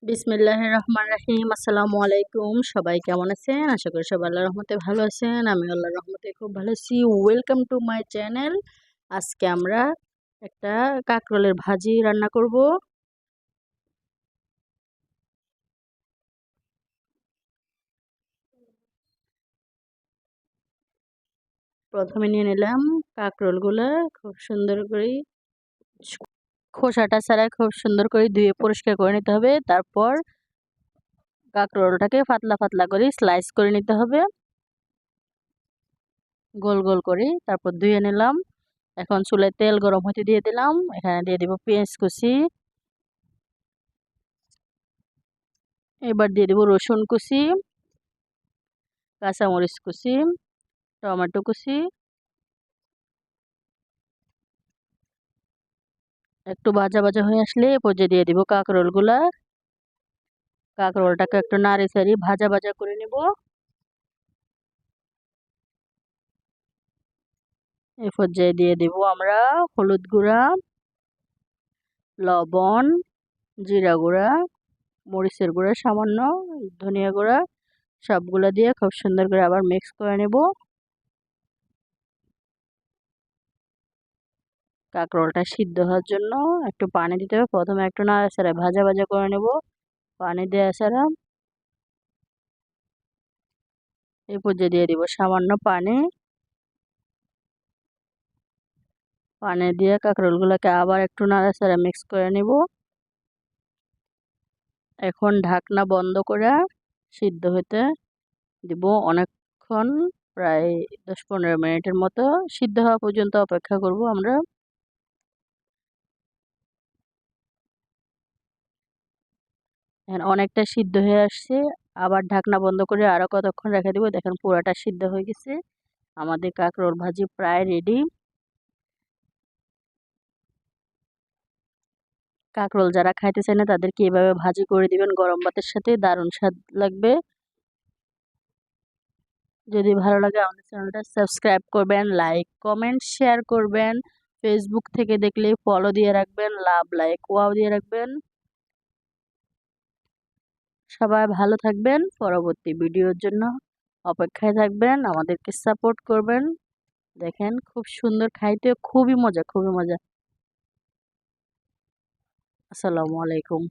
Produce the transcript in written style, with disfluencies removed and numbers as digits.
বিসমিল্লাহির রহমানির রহিম। আসসালামু আলাইকুম। সবাই কেমন আছেন? আশা করি সবাই আল্লাহর রহমতে ভালো আছেন। আমি আল্লাহর রহমতে খুব ভালো আছি। Welcome to my channel. আজকে আমরা একটা কাঁকরোলের ভাজি রান্না করব। প্রথমে নিয়ে নিলাম কাঁকরোলগুলো, খুব সুন্দর করে খোসাটা ছাড়া খুব সুন্দর করে ধুয়ে পরিষ্কার করে নিতে হবে। তারপর কাঁকরোলটাকে পাতলা পাতলা করে স্লাইস করে নিতে হবে, গোল গোল করে। তারপর ধুয়ে নিলাম। এখন চুলায় তেল গরম হতে দিয়ে দিলাম। এখানে দিয়ে দিব পেঁয়াজ কুচি, এবার দিয়ে দিব রসুন কুচি, কাঁচামরিচ কুচি, টমেটো কুচি। একটু ভাজা ভাজা হয়ে আসলে এ পর্যায়ে দিয়ে দিব কাঁকরোলগুলা। কাঁকরোলটাকে একটু নাড়ি চাড়ি ভাজা ভাজা করে নিব। এ পর্যায়ে দিয়ে দিব আমরা হলুদ গুঁড়া, লবণ, জিরা গুঁড়া, মরিচের গুঁড়া সামান্য, ধনিয়া গুঁড়া, সবগুলা দিয়ে খুব সুন্দর করে আবার মিক্স করে নেব। কাঁকরোলটা সিদ্ধ হওয়ার জন্য একটু পানি দিতে হবে। প্রথমে একটু নাড়াচাড়া ভাজা ভাজা করে নেব পানি দেওয়া ছাড়া। এই পর্যায়ে দিয়ে দিব সামান্য পানি। পানি দিয়ে কাঁকরোলগুলোকে আবার একটু নাড়াচাড়া মিক্স করে নেব। এখন ঢাকনা বন্ধ করে সিদ্ধ হতে দিব অনেকক্ষণ, প্রায় 10-15 মিনিটের মতো সিদ্ধ হওয়া পর্যন্ত অপেক্ষা করব আমরা। এখন অনেকটা সিদ্ধ হয়ে আসছে। আবার ঢাকনা বন্ধ করে আরো কতক্ষণ রেখে দিব। দেখেন পুরাটা সিদ্ধ হয়ে গেছে। আমাদের কাঁকরোল ভাজি প্রায় রেডি। কাঁকরোল যারা খাইতে চায় না তাদেরকে এভাবে ভাজি করে দিবেন গরম ভাতের সাথে, দারুণ স্বাদ লাগবে। যদি ভালো লাগে আমাদের চ্যানেলটা সাবস্ক্রাইব করবেন, লাইক কমেন্ট শেয়ার করবেন। ফেসবুক থেকে দেখলে ফলো দিয়ে রাখবেন, লাভ লাইক ওয়াও দিয়ে রাখবেন। সবাই ভালো থাকবেন। পরবর্তী ভিডিওর জন্য অপেক্ষায় থাকবেন, আমাদেরকে সাপোর্ট করবেন। দেখেন খুব সুন্দর, খাইতে খুবই মজা, খুবই মজা। আসসালামু আলাইকুম।